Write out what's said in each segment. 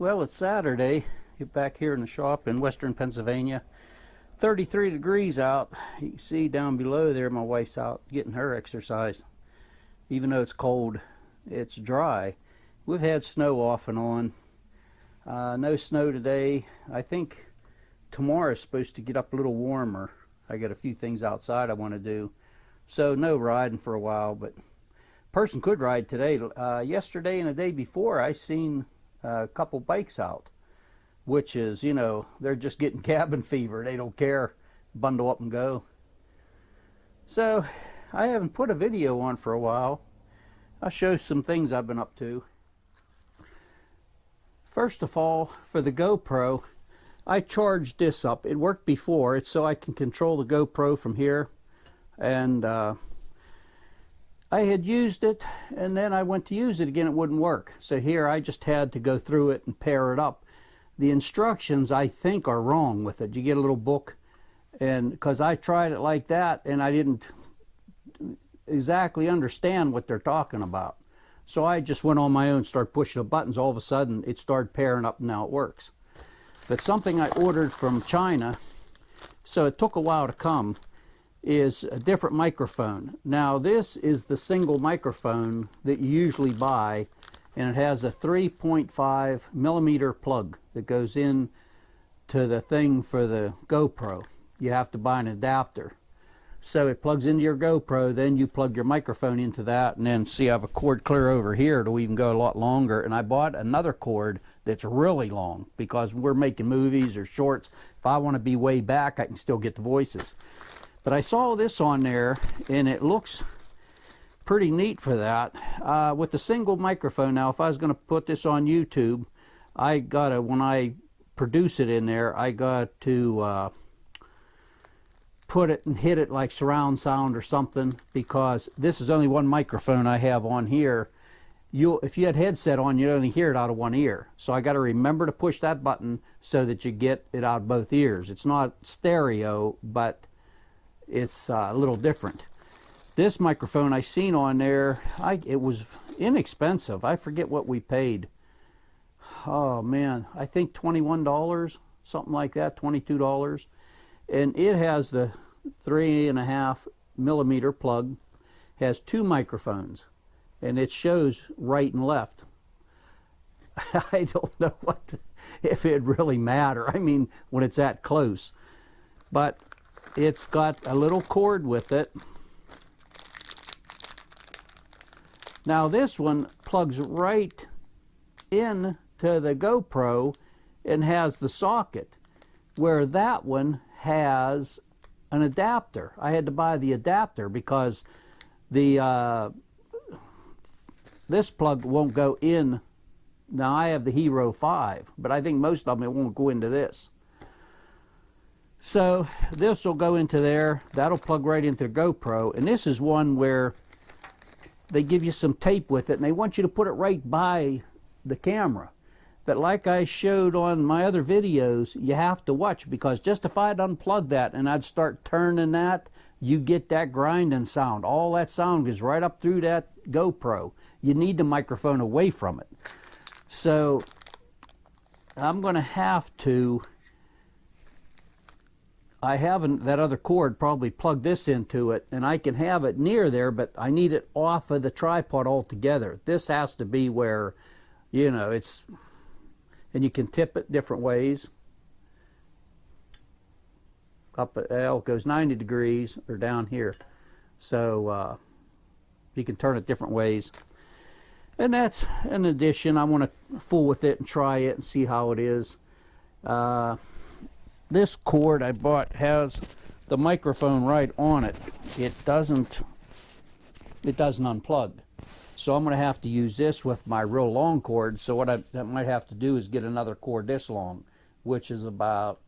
Well, it's Saturday. Get back here in the shop in western Pennsylvania. 33 degrees out. You can see down below there my wife's out getting her exercise. Even though it's cold, it's dry. We've had snow off and on. No snow today. I think tomorrow is supposed to get up a little warmer. I got a few things outside I want to do. So no riding for a while, but person could ride today. Yesterday and the day before I seen a couple bikes out, which is, you know, they're just getting cabin fever. They don't care. Bundle up and go. So I haven't put a video on for a while. I'll show some things I've been up to. First of all, for the GoPro, I charged this up. It worked before. It's so I can control the GoPro from here. And I had used it, and then I went to use it again. It wouldn't work. So here I just had to go through it and pair it up. The instructions, I think, are wrong with it. You get a little book, and because I tried it like that, and I didn't exactly understand what they're talking about. So I just went on my own, started pushing the buttons. All of a sudden, it started pairing up, and now it works. But something I ordered from China, so it took a while to come, is a different microphone. Now this is the single microphone that you usually buy, and it has a 3.5 millimeter plug that goes in to the thing for the GoPro. You have to buy an adapter. So it plugs into your GoPro, then you plug your microphone into that, and then see I have a cord clear over here to even go a lot longer. And I bought another cord that's really long because we're making movies or shorts. If I want to be way back, I can still get the voices. But I saw this on there, and it looks pretty neat for that. With the single microphone, now if I was going to put this on YouTube, I gotta, when I produce it in there, I got to put it and hit it like surround sound or something, because this is only one microphone I have on here. If you had headset on, you'd only hear it out of one ear. So I got to remember to push that button so that you get it out of both ears. It's not stereo, but it's a little different. This microphone I seen on there, it was inexpensive. I forget what we paid. Oh man, I think $21, something like that, $22. And it has the 3.5 millimeter plug, has two microphones, and it shows right and left. I don't know if it really matter. I mean, when it's that close. But it's got a little cord with it. Now this one plugs right in to the GoPro and has the socket, where that one has an adapter. I had to buy the adapter because the this plug won't go in. Now I have the Hero 5, but I think most of them it won't go into this. So this will go into there. That'll plug right into the GoPro. And this is one where they give you some tape with it, and they want you to put it right by the camera. But like I showed on my other videos, you have to watch, because just if I'd unplug that and I'd start turning that, you get that grinding sound. All that sound goes right up through that GoPro. You need the microphone away from it. So I'm going to have to, I haven't, that other cord, probably plug this into it, and I can have it near there, but I need it off of the tripod altogether. This has to be where, you know, it's, and you can tip it different ways. Up at L, it goes 90 degrees, or down here. So you can turn it different ways. And that's an addition. I want to fool with it and try it and see how it is. This cord I bought has the microphone right on it. It doesn't unplug. So I'm going to have to use this with my real long cord. So what I might have to do is get another cord this long, which is about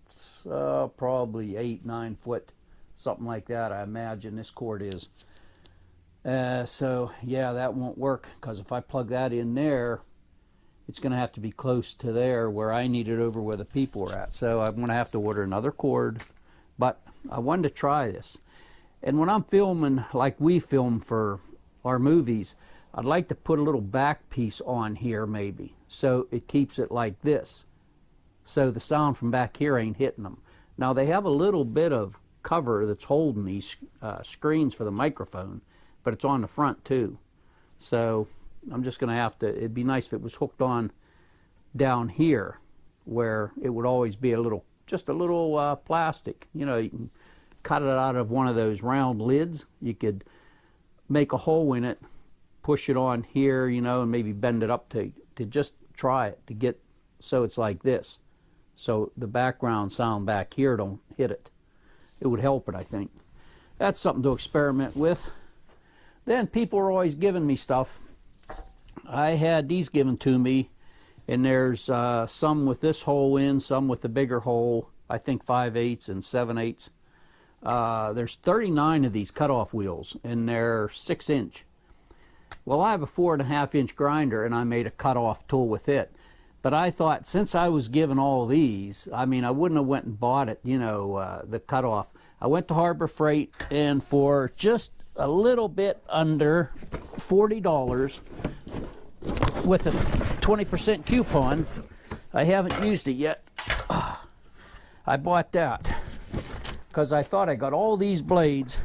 probably 8-9 foot, something like that. I imagine this cord is. So yeah, that won't work, because if I plug that in there, it's going to have to be close to there where I need it over where the people are at. So I'm going to have to order another cord. But I wanted to try this. And when I'm filming like we film for our movies, I'd like to put a little back piece on here maybe, so it keeps it like this, so the sound from back here ain't hitting them. Now they have a little bit of cover that's holding these screens for the microphone, but it's on the front too. So I'm just going to have to, it'd be nice if it was hooked on down here where it would always be a little, just a little plastic. You know, you can cut it out of one of those round lids. You could make a hole in it, push it on here, you know, and maybe bend it up to just try it, to get so it's like this. So the background sound back here don't hit it. It would help it, I think. That's something to experiment with. Then people are always giving me stuff. I had these given to me, and there's some with this hole in, some with the bigger hole, I think 5/8 and 7/8. There's 39 of these cutoff wheels, and they're 6-inch. Well, I have a 4.5-inch grinder, and I made a cutoff tool with it. But I thought, since I was given all these, I mean, I wouldn't have went and bought it, you know, the cutoff. I went to Harbor Freight, and for just a little bit under $40 with a 20% coupon, I haven't used it yet. I bought that because I thought I got all these blades.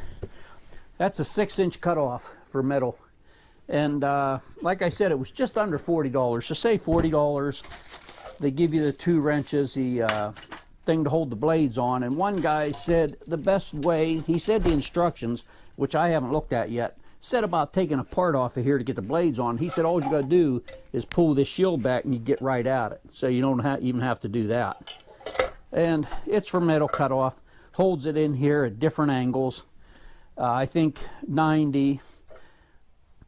That's a 6-inch cutoff for metal. And like I said, it was just under $40. So say $40. They give you the 2 wrenches, the thing to hold the blades on. And one guy said the best way, he said the instructions, which I haven't looked at yet, said about taking a part off of here to get the blades on. He said all you got to do is pull this shield back and you get right at it. So you don't even have to do that. And it's for metal cutoff. Holds it in here at different angles. I think 90.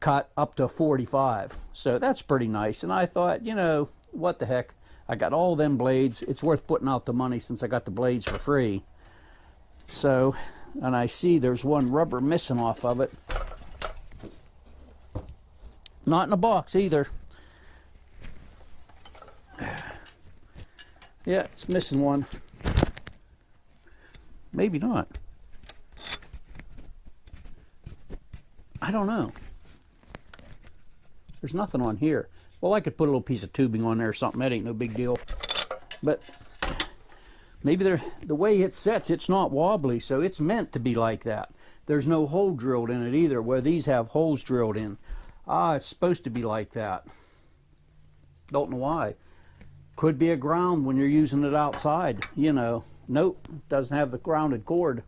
Cut up to 45, so that's pretty nice. And I thought, you know, what the heck, I got all them blades, it's worth putting out the money since I got the blades for free. So, and I see there's one rubber missing off of it, not in a box either. Yeah, it's missing one. Maybe not, I don't know. There's nothing on here. Well, I could put a little piece of tubing on there or something. That ain't no big deal. But maybe the way it sets, it's not wobbly, so it's meant to be like that. There's no hole drilled in it either, where these have holes drilled in. Ah, it's supposed to be like that. Don't know why. Could be a ground when you're using it outside, you know. Nope, doesn't have the grounded cord.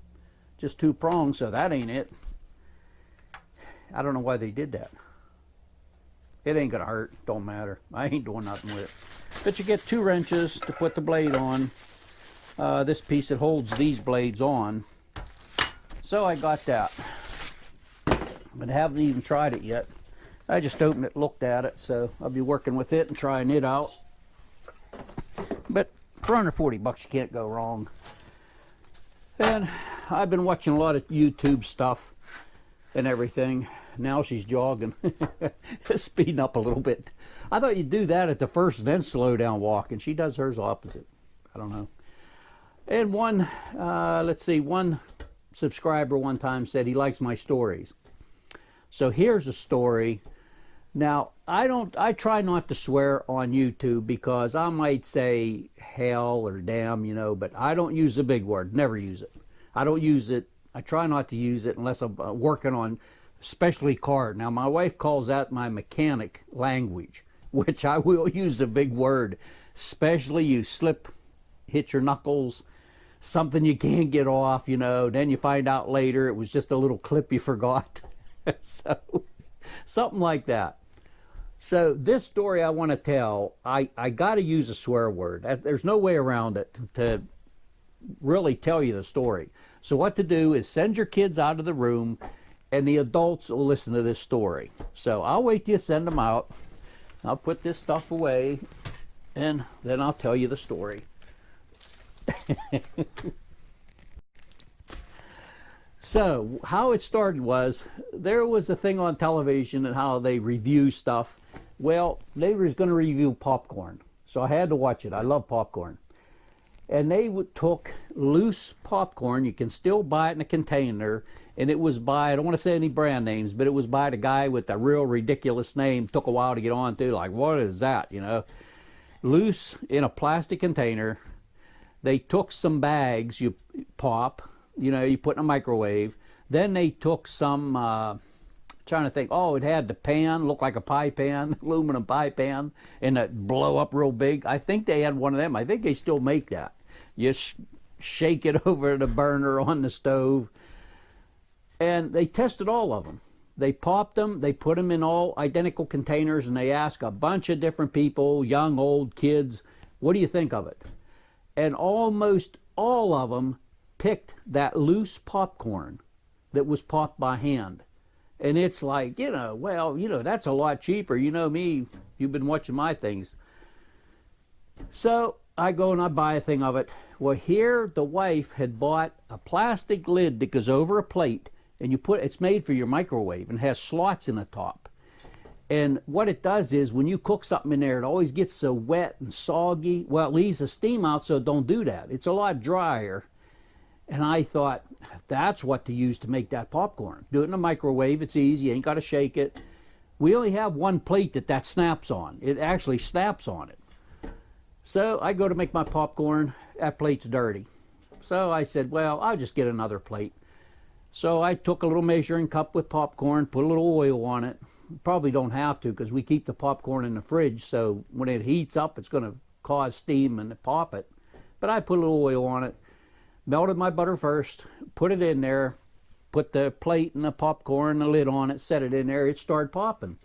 Just 2 prongs, so that ain't it. I don't know why they did that. It ain't gonna hurt, don't matter. I ain't doing nothing with it. But you get 2 wrenches to put the blade on. This piece that holds these blades on. So I got that. But I haven't even tried it yet. I just opened it, looked at it, so I'll be working with it and trying it out. But for under 40 bucks, you can't go wrong. And I've been watching a lot of YouTube stuff and everything. Now she's jogging, speeding up a little bit. I thought you'd do that at the first and then slow down walking. She does hers opposite. I don't know. And one, let's see, one subscriber one time said he likes my stories. So here's a story. Now, I try not to swear on YouTube because I might say hell or damn, you know, but I don't use the big word, never use it. I don't use it, I try not to use it unless I'm working on especially card. Now, my wife calls that my mechanic language, which I will use a big word. Especially you slip, hit your knuckles, something you can't get off, you know, then you find out later it was just a little clip you forgot. So, something like that. So, this story I want to tell, I got to use a swear word. There's no way around it to really tell you the story. So, what to do is send your kids out of the room, and the adults will listen to this story. So I'll wait till you send them out. I'll put this stuff away, and then I'll tell you the story. So how it started was, there was a thing on television and how they review stuff. Well, they was going to review popcorn. So I had to watch it. I love popcorn. And they took loose popcorn, you can still buy it in a container, and it was by, I don't want to say any brand names, but it was by the guy with the real ridiculous name. Took a while to get on to, like, what is that, you know? Loose in a plastic container. They took some bags you pop, you know, you put in a microwave. Then they took some, trying to think, oh, it had the pan, looked like a pie pan, aluminum pie pan, and it blow up real big. I think they had one of them. I think they still make that. You shake it over the burner on the stove. And they tested all of them. They popped them, they put them in all identical containers, and they asked a bunch of different people, young, old, kids, what do you think of it? And almost all of them picked that loose popcorn that was popped by hand. And it's like, you know, well, you know, that's a lot cheaper. You know me, you've been watching my things. So I go and I buy a thing of it. Well, here the wife had bought a plastic lid that goes over a plate, and you put, it's made for your microwave and has slots in the top. And what it does is when you cook something in there, it always gets so wet and soggy. Well, it leaves the steam out, so don't do that. It's a lot drier. And I thought, that's what to use to make that popcorn. Do it in the microwave, it's easy, you ain't got to shake it. We only have one plate that snaps on. It actually snaps on it. So I go to make my popcorn, that plate's dirty. So I said, well, I'll just get another plate. So I took a little measuring cup with popcorn, put a little oil on it. Probably don't have to because we keep the popcorn in the fridge, so when it heats up, it's going to cause steam and pop it. But I put a little oil on it, melted my butter first, put it in there, put the plate and the popcorn, the lid on it, set it in there, it started popping.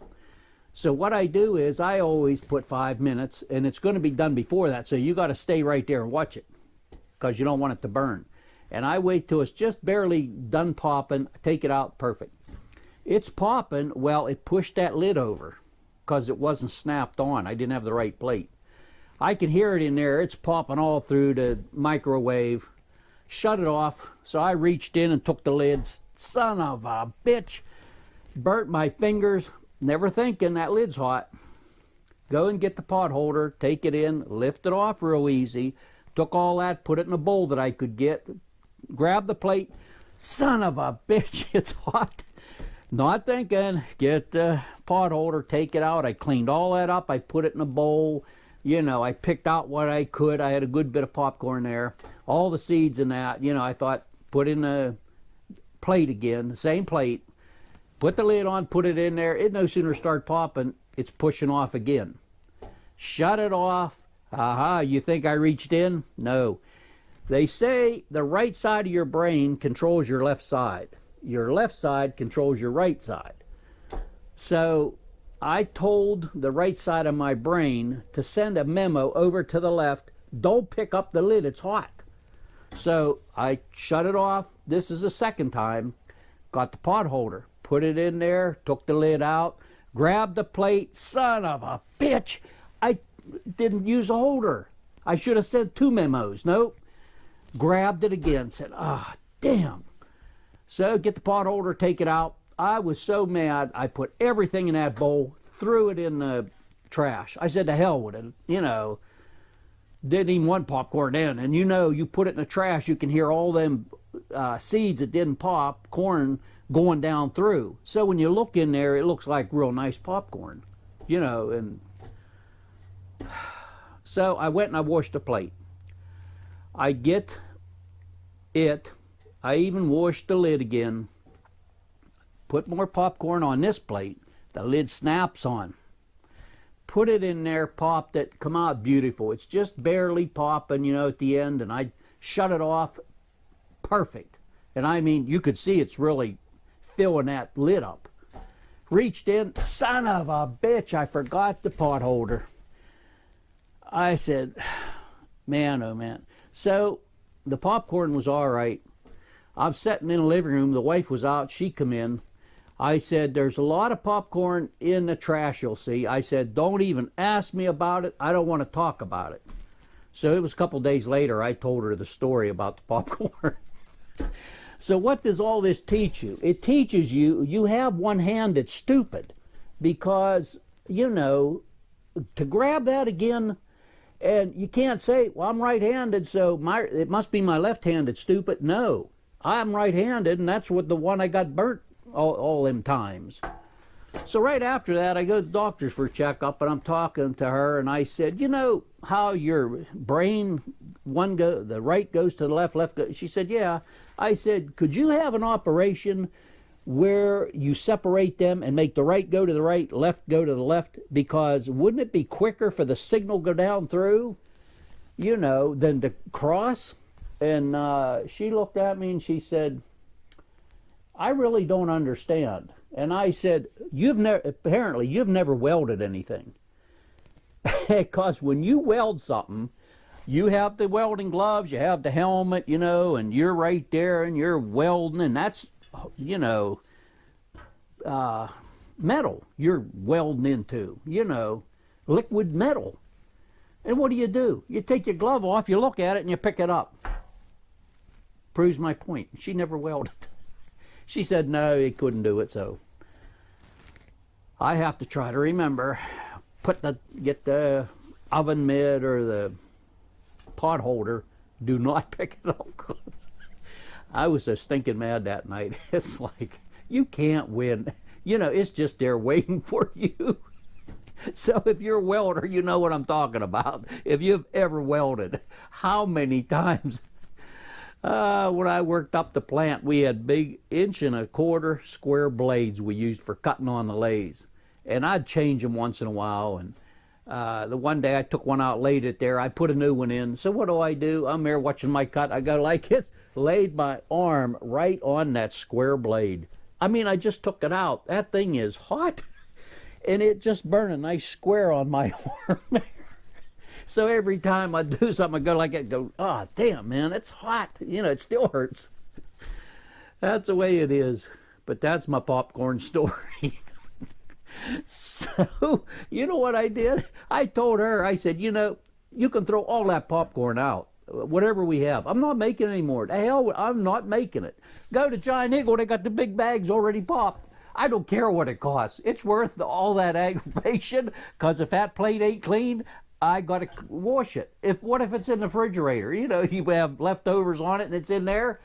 So what I do is I always put 5 minutes, and it's going to be done before that, so you got to stay right there and watch it because you don't want it to burn. And I wait till it's just barely done popping, take it out, perfect. It's popping, well, it pushed that lid over because it wasn't snapped on. I didn't have the right plate. I can hear it in there, it's popping all through the microwave. Shut it off, so I reached in and took the lids. Son of a bitch, burnt my fingers, never thinking that lid's hot. Go and get the pot holder, take it in, lift it off real easy. Took all that, put it in a bowl that I could get. Grab the plate. Son of a bitch, it's hot. Not thinking, get the pot holder, take it out. I cleaned all that up. I put it in a bowl. You know, I picked out what I could. I had a good bit of popcorn there. All the seeds in that, you know, I thought, put in a plate again, the same plate. Put the lid on, put it in there. It no sooner started popping, it's pushing off again. Shut it off. Aha, you think I reached in? No. They say the right side of your brain controls your left side. Your left side controls your right side. So I told the right side of my brain to send a memo over to the left. Don't pick up the lid, it's hot. So I shut it off. This is the second time. Got the pot holder, put it in there, took the lid out, grabbed the plate. Son of a bitch, I didn't use a holder. I should have said 2 memos. Nope. Grabbed it again, said, ah, damn. So get the pot holder, take it out. I was so mad, I put everything in that bowl, threw it in the trash. I said, to hell with it, you know. Didn't even want popcorn in. And you know, you put it in the trash, you can hear all them seeds that didn't pop, corn going down through. So when you look in there, it looks like real nice popcorn, you know. And so I went and I washed the plate. I get it. I even washed the lid again. Put more popcorn on this plate. The lid snaps on. Put it in there, popped it, come out beautiful. It's just barely popping, you know, at the end, and I shut it off. Perfect. And I mean, you could see it's really filling that lid up. Reached in, son of a bitch, I forgot the pot holder. I said, man, oh man. So the popcorn was all right. I'm sitting in the living room. The wife was out. She come in. I said, there's a lot of popcorn in the trash, you'll see. I said, don't even ask me about it. I don't want to talk about it. So it was a couple days later, I told her the story about the popcorn. So what does all this teach you? It teaches you, you have one hand that's stupid. Because, you know, to grab that again, and you can't say, well, I'm right-handed, so it must be my left hand that's stupid. No. I'm right-handed, and that's what the one I got burnt all them times. So right after that, I go to the doctor's for a checkup, and I'm talking to her, and I said, you know how your brain, the right goes to the left, left goes. She said, yeah. I said, could you have an operation where you separate them and make the right go to the right, left go to the left? Because wouldn't it be quicker for the signal go down through, you know, than to cross? And she looked at me and she said, I really don't understand. And I said, apparently you've never welded anything. Because when you weld something, you have the welding gloves, you have the helmet, you know, and you're right there and you're welding, and that's, you know, metal you're welding into, you know, liquid metal. And what do? You take your glove off, you look at it, and you pick it up. Proves my point. She never welded. She said, no, he couldn't do it, so I have to try to remember, get the oven mitt or the pot holder, do not pick it up. I was so stinking mad that night. It's like, you can't win. You know, it's just there waiting for you. So if you're a welder, you know what I'm talking about. If you've ever welded, how many times? When I worked up the plant, we had big 1.25 inch square blades we used for cutting on the lathes. And I'd change them once in a while. And the one day I took one out, laid it there. I put a new one in. So what do? I'm there watching my cut. I go like this, laid my arm right on that square blade. I mean, I just took it out. That thing is hot. And it just burned a nice square on my arm. So every time I do something, I go like that, go, oh, damn, man, it's hot. You know, it still hurts. That's the way it is. But that's my popcorn story. So, you know what I did? I told her, I said, you know, you can throw all that popcorn out, whatever we have. I'm not making any more. The hell, I'm not making it. Go to Giant Eagle, they got the big bags already popped. I don't care what it costs. It's worth all that aggravation, because if that plate ain't clean, I got to wash it. What if it's in the refrigerator? You know, you have leftovers on it and it's in there.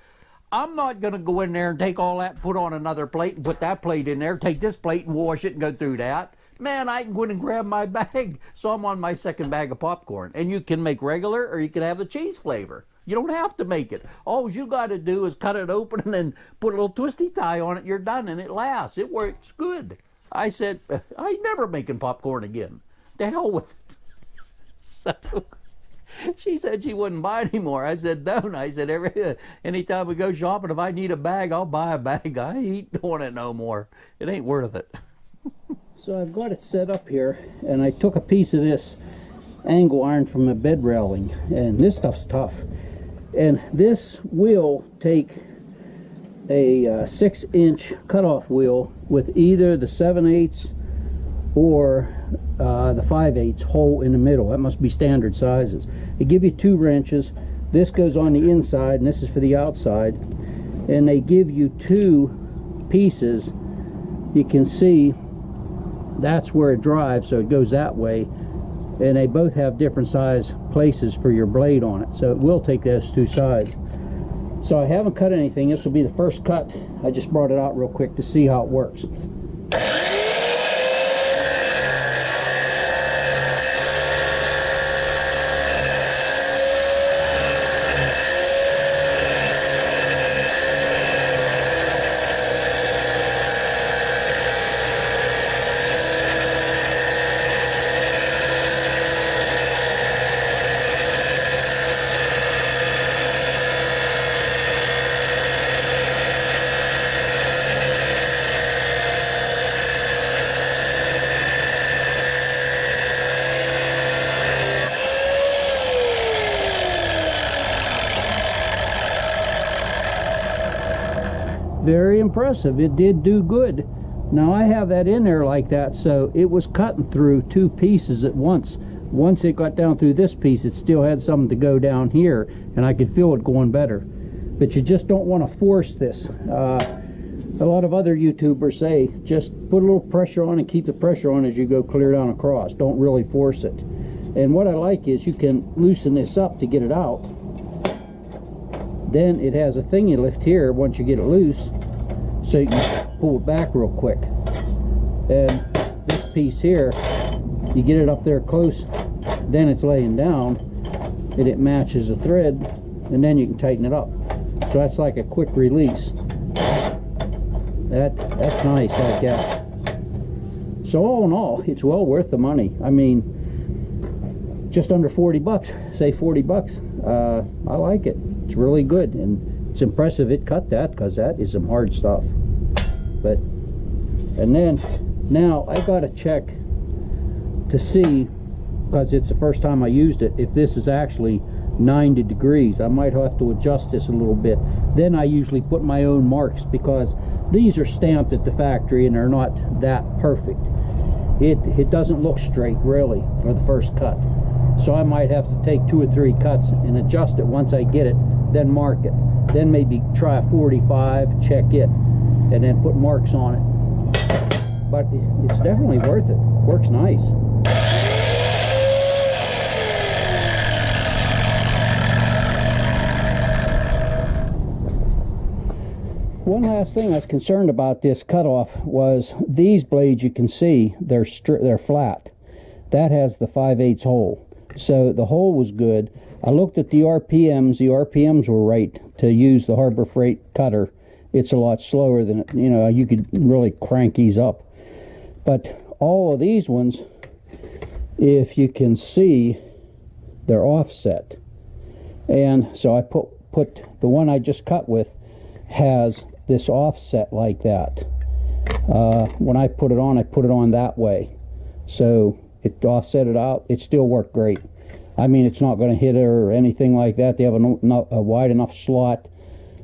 I'm not going to go in there and take all that, put on another plate and put that plate in there, take this plate and wash it and go through that. Man, I can go in and grab my bag. So I'm on my second bag of popcorn. And you can make regular or you can have the cheese flavor. You don't have to make it. All you got to do is cut it open and then put a little twisty tie on it. You're done, and it lasts. It works good. I said, I ain't never making popcorn again. The hell with it. So she said she wouldn't buy anymore. I said, don't. I said, anytime we go shopping, if I need a bag, I'll buy a bag. I ain't doing it no more. It ain't worth it. So I've got it set up here, and I took a piece of this angle iron from a bed railing, and this stuff's tough. And this will take a 6-inch cutoff wheel with either the 7/8 or the 5/8 hole in the middle. That must be standard sizes. They give you 2 wrenches. This goes on the inside and this is for the outside. And they give you 2 pieces. You can see that's where it drives, so it goes that way. And they both have different size places for your blade on it, so it will take those 2 sides. So I haven't cut anything. This will be the first cut. I just brought it out real quick to see how it works. Very impressive. It did do good. Now I have that in there like that, so it was cutting through 2 pieces at once. Once it got down through this piece, it still had something to go down here, and I could feel it going better. But you just don't want to force this. A lot of other YouTubers say just put a little pressure on and keep the pressure on as you go clear down across. Don't really force it. And what I like is you can loosen this up to get it out. Then it has a thing you lift here once you get it loose, so you can pull it back real quick. And this piece here, you get it up there close, then it's laying down, and it matches the thread, and then you can tighten it up. So that's like a quick release. That's nice like that. So all in all, it's well worth the money. I mean, just under 40 bucks, say 40 bucks. I like it. It's really good, and it's impressive it cut that, because that is some hard stuff. But, and then now I gotta check to see, because it's the first time I used it, if this is actually 90 degrees. I might have to adjust this a little bit. Then I usually put my own marks, because these are stamped at the factory and they're not that perfect. It doesn't look straight really for the first cut. So I might have to take 2 or 3 cuts and adjust it once I get it, then mark it. Then maybe try a 45, check it, and then put marks on it. But it's definitely worth it. Works nice. One last thing I was concerned about this cutoff was these blades, you can see they're flat. That has the 5/8 hole. So the hole was good. I looked at the RPMs. The RPMs were right to use the Harbor Freight cutter. It's a lot slower than, you know, you could really crank these up. But all of these ones, if you can see, they're offset. And so I put the one I just cut with has this offset like that. When I put it on that way. So it offset it out. It still worked great. I mean, it's not going to hit it or anything like that. They have a wide enough slot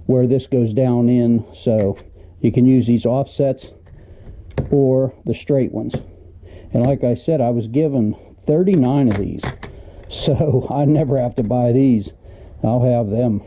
where this goes down in, so you can use these offsets or the straight ones. And like I said, I was given 39 of these, so I never have to buy these. I'll have them.